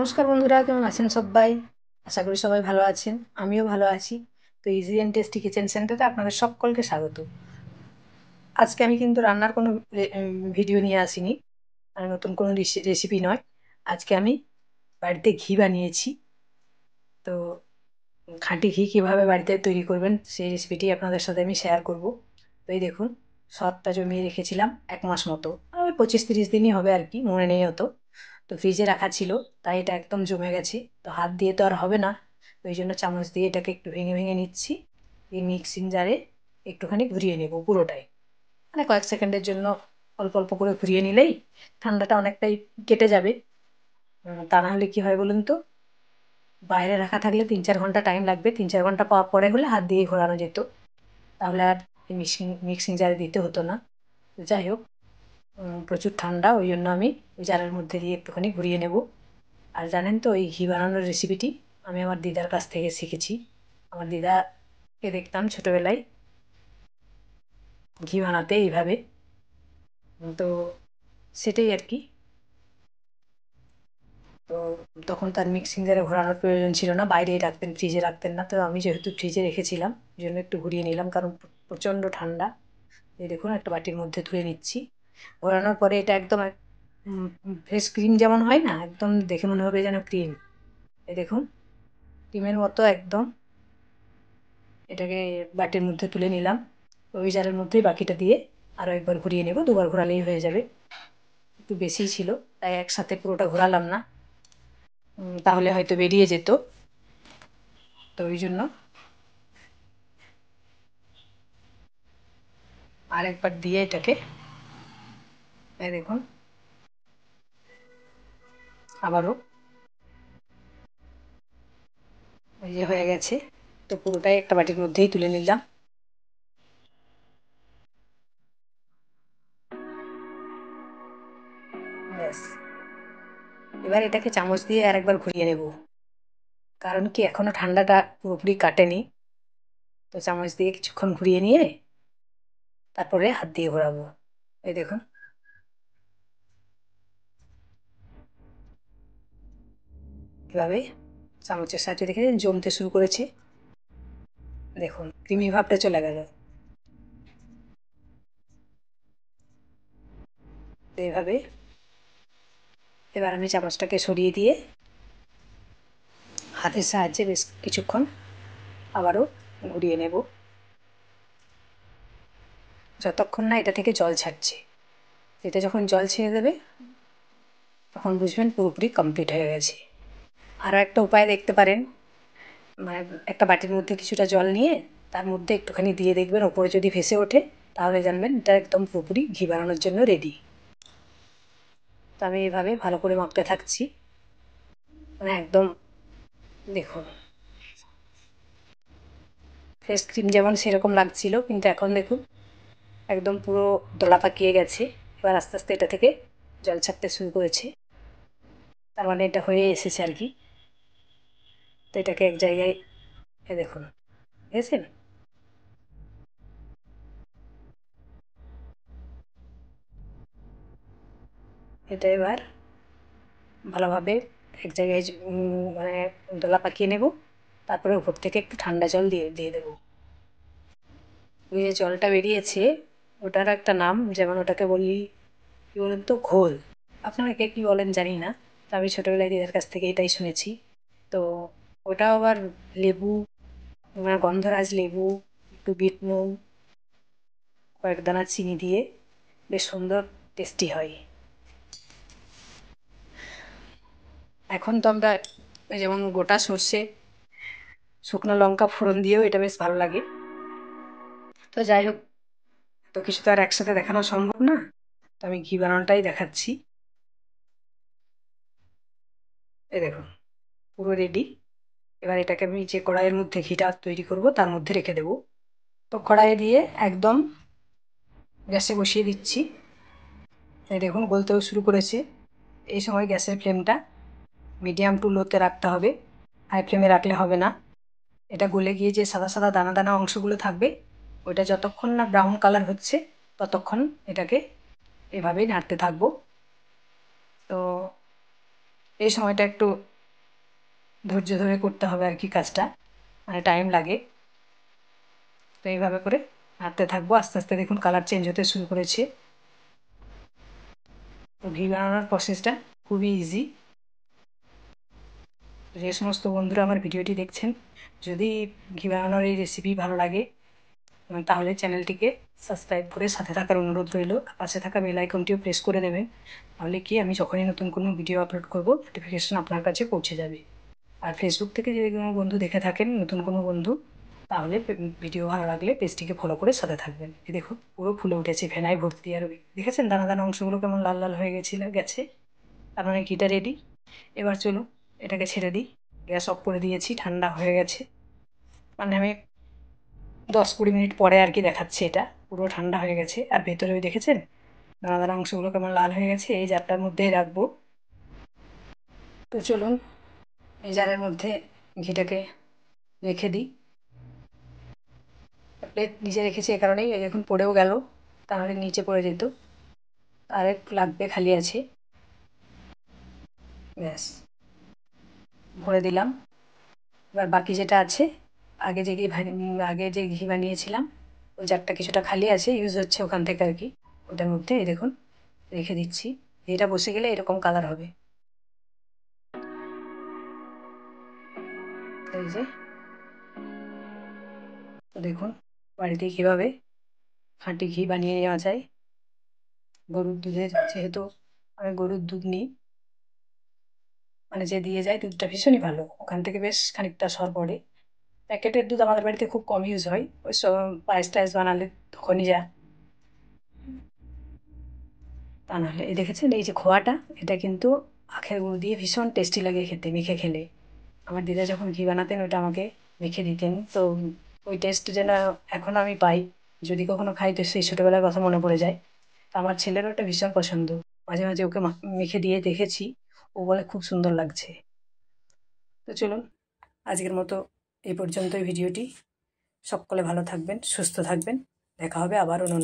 নমস্কার বন্ধুরা, কেমন আছেন সবাই? আশা করি সবাই ভালো আছেন, আমিও ভালো আছি। তো ইজি অ্যান্ড টেস্টি কিচেন সেন্টারে আপনাদের সকলকে স্বাগত। আজকে আমি কিন্তু রান্নার কোনো ভিডিও নিয়ে আসিনি, আর নতুন কোনো রেসিপি নয়। আজকে আমি বাড়িতে ঘি বানিয়েছি। তো খাঁটি ঘি কীভাবে বাড়িতে তৈরি করবেন সেই রেসিপিটি আপনাদের সাথে আমি শেয়ার করব। তো এই দেখুন, সরটা জমিয়ে রেখেছিলাম 1 মাস মতো, ওই 25-30 দিনই হবে আর কি, মনে নেই অত। তো ফ্রিজে রাখা ছিল, তাই এটা একদম জমে গেছে। তো হাত দিয়ে তো আর হবে না, ওই জন্য চামচ দিয়ে এটাকে একটু ভেঙে ভেঙে নিচ্ছি। এই মিক্সিং জারে একটুখানি ঘুরিয়ে নেব পুরোটাই, মানে কয়েক সেকেন্ডের জন্য অল্প অল্প করে ঘুরিয়ে নিলেই ঠান্ডাটা অনেকটাই কেটে যাবে। তা না হলে কী হয় বলুন তো, বাইরে রাখা থাকলে 3-4 ঘন্টা টাইম লাগবে, 3-4 ঘন্টা পরে হলে হাত দিয়ে ঘোরানো যেত, তাহলে আর মিক্সিং জারে দিতে হতো না। যাই হোক, প্রচুর ঠান্ডা, ওই জন্য আমি ওই জারের মধ্যে দিয়ে একটুখানি ঘুরিয়ে নেব। আর জানেন তো, এই ঘি বানানোর রেসিপিটি আমি আমার দিদার কাছ থেকে শিখেছি। আমার দিদাকে দেখতাম ছোটোবেলায় ঘি বানাতে এইভাবে। তো সেটাই আর কি। তো তখন তার মিক্সিং জারে ঘোরানোর প্রয়োজন ছিল না, বাইরেই রাখতেন, ফ্রিজে রাখতেন না। তো আমি যেহেতু ফ্রিজে রেখেছিলাম ওই জন্য একটু ঘুরিয়ে নিলাম, কারণ প্রচণ্ড ঠান্ডা। এই দেখুন, একটা বাটির মধ্যে তুলে নিচ্ছি। ঘোরানোর পরে এটা একদম ফ্রেশ ক্রিম যেমন হয় না, একদম দেখে মনে হবে যেন ক্রিম। এই দেখুন, ক্রিমের মতো একদম। এটাকে বাটির মধ্যে তুলে নিলাম। ওই জারের মধ্যেই বাকিটা দিয়ে আরও একবার ঘুরিয়ে নেব, 2বার ঘোরালেই হয়ে যাবে। একটু বেশিই ছিল, তাই একসাথে পুরোটা ঘোরালাম না, তাহলে হয়তো বেরিয়ে যেত। তো ওই জন্য আরেকবার দিয়ে এটাকে, এই দেখুন, আবারও ওই যে হয়ে গেছে। তো পুরোটাই একটা বাটির মধ্যেই তুলে নিলাম। ব্যাস, এবার এটাকে চামচ দিয়ে আরেকবার ঘুরিয়ে নেব, কারণ কি এখনো ঠান্ডাটা পুরোপুরি কাটেনি। তো চামচ দিয়ে কিছুক্ষণ ঘুরিয়ে নিয়ে তারপরে হাত দিয়ে ঘোরাবো। এই দেখুন, এভাবে চামচের সাহায্যে দেখে জমতে শুরু করেছে। দেখুন, ক্রিমি ভাবটা চলে গেল। তো এইভাবে এবার আমি চামচটাকে সরিয়ে দিয়ে হাতের সাহায্যে বেশ কিছুক্ষণ আবারও ঘুরিয়ে নেব, যতক্ষণ না এটা থেকে জল ছাড়ছে। এটা যখন জল ছেড়ে দেবে তখন বুঝবেন পুরোপুরি কমপ্লিট হয়ে গেছে। আরও একটা উপায় দেখতে পারেন, মানে একটা বাটির মধ্যে কিছুটা জল নিয়ে তার মধ্যে একটুখানি দিয়ে দেখবেন, ওপরে যদি ভেসে ওঠে তাহলে জানবেন এটা একদম পুরোপুরি ঘি বানানোর জন্য রেডি। তো আমি এইভাবে ভালো করে মাখতে থাকছি, মানে একদম দেখুন, ফেস ক্রিম যেমন সেরকম লাগছিল, কিন্তু এখন দেখুন একদম পুরো দলা পাকিয়ে গেছে। এবার আস্তে আস্তে এটা থেকে জল ছাড়তে শুরু করেছে, তার মানে এটা হয়ে এসেছে আর কি। তো এটাকে এক জায়গায়, এ দেখুন, বুঝেছেন? এটা এবার ভালোভাবে এক জায়গায় মানে দলা পাকিয়ে নেব, তারপরে উপর থেকে একটু ঠান্ডা জল দিয়ে দিয়ে দেবো। ওই যে জলটা বেরিয়েছে ওটার একটা নাম, যেমন ওটাকে বলি কী বলুন তো, ঘোল। আপনারা কে কী বলেন জানি না, তো আমি ছোটোবেলায় দিদার কাছ থেকে এটাই শুনেছি। তো ওটাও আবার লেবু, মানে গন্ধরাজ লেবু, একটু বিট নুন, কয়েক দানা চিনি দিয়ে বেশ সুন্দর টেস্টি হয়। এখন তো আমরা যেমন গোটা সর্ষে, শুকনো লঙ্কা ফোড়ন দিয়েও এটা বেশ ভালো লাগে। তো যাই হোক, তো কিছু তো আর একসাথে দেখানো সম্ভব না, তো আমি ঘি বানানোটাই দেখাচ্ছি। এই দেখুন, পুরো রেডি। এবার এটাকে আমি যে কড়াইয়ের মধ্যে ঘিটা তৈরি করব তার মধ্যে রেখে দেবো। তো কড়াইয়ে দিয়ে একদম গ্যাসে বসিয়ে দিচ্ছি। এই দেখুন, গলতেও শুরু করেছে। এই সময় গ্যাসের ফ্লেমটা মিডিয়াম টু লোতে রাখতে হবে, হাই ফ্লেমে রাখলে হবে না। এটা গলে গিয়ে যে সাদা সাদা দানা দানা অংশগুলো থাকবে, ওইটা যতক্ষণ না ব্রাউন কালার হচ্ছে ততক্ষণ এটাকে এভাবেই নাড়তে থাকবো। তো এই সময়টা একটু ধৈর্য ধরে করতে হবে আর কি কাজটা, মানে টাইম লাগে। তো এইভাবে করে নাড়তে থাকবো। আস্তে আস্তে দেখুন কালার চেঞ্জ হতে শুরু করেছে। তো ঘি বানানোর প্রসেসটা খুবই ইজি। যে সমস্ত বন্ধুরা আমার ভিডিওটি দেখছেন, যদি ঘি বানানোর এই রেসিপি ভালো লাগে তাহলে চ্যানেলটিকে সাবস্ক্রাইব করে সাথে থাকার অনুরোধ রইল। পাশে থাকা বেল আইকনটিও প্রেস করে দেবেন, তাহলে কি আমি যখনই নতুন কোনো ভিডিও আপলোড করব নোটিফিকেশন আপনার কাছে পৌঁছে যাবে। আর ফেসবুক থেকে যদি কোনো বন্ধু দেখে থাকেন, নতুন কোনো বন্ধু, তাহলে ভিডিও ভালো লাগলে পেজটিকে ফলো করে সাথে থাকবেন। এই দেখুন পুরো ফুলে উঠেছে, ফেনায় ভর্তি। আর দেখেছেন দানা দানা অংশগুলো কেমন লাল লাল হয়ে গেছে। তার মানে ঘিটা রেডি। এবার চলুন এটাকে ছেড়ে দিই। গ্যাস অফ করে দিয়েছি, ঠান্ডা হয়ে গেছে। মানে আমি 10-20 মিনিট পরে আর কি দেখাচ্ছি। এটা পুরো ঠান্ডা হয়ে গেছে। আর ভেতরে ওই দেখেছেন দানা দানা অংশগুলো কেমন লাল হয়ে গেছে। এই জারটার মধ্যেই রাখবো। তো চলুন এই জারের মধ্যে ঘিটাকে রেখে দিই। প্লেট নিচে রেখেছি এ কারণেই, এখন পড়েও গেল, তাহলে নিচে পড়ে যেত। আর একটু লাগবে, খালি আছে। ব্যাস ভরে দিলাম। এবার বাকি যেটা আছে, আগে যে ঘি বানিয়েছিলাম ওই জারটা কিছুটা খালি আছে, ইউজ হচ্ছে ওখান থেকে আর কি। ওটার মধ্যে এই দেখুন রেখে দিচ্ছি। এটা বসে গেলে এরকম কালার হবে। এই যে দেখুন বাড়িতে কীভাবে খাঁটি ঘি বানিয়ে নেওয়া যায়। গরুর দুধের, যেহেতু আমি গরুর দুধ নিই, মানে যে দিয়ে যায় দুধটা ভীষণই ভালো, ওখান থেকে বেশ খানিকটা সর পড়ে। প্যাকেটের দুধ আমাদের বাড়িতে খুব কম ইউজ হয়, ওই সব পায়েস টায়েস বানালে তখনই যা। তা নাহলে এই দেখেছেন এই যে খোয়াটা, এটা কিন্তু আখের গুড় দিয়ে ভীষণ টেস্টি লাগে খেতে, মেখে খেলে। আমার দিদা যখন ঘি বানাতেন ওটা আমাকে মেখে দিতেন, তো ওই টেস্ট যেন এখনও আমি পাই। যদি কখনো খাই তো সেই ছোটোবেলার কথা মনে পড়ে যায়। তো আমার ছেলেরও ওটা ভীষণ পছন্দ। মাঝে মাঝে ওকে মেখে দিয়ে দেখেছি, ও বলে খুব সুন্দর লাগছে। তো চলুন আজকের মতো এই পর্যন্তই ভিডিওটি। সকলে ভালো থাকবেন, সুস্থ থাকবেন। দেখা হবে আবার অন্য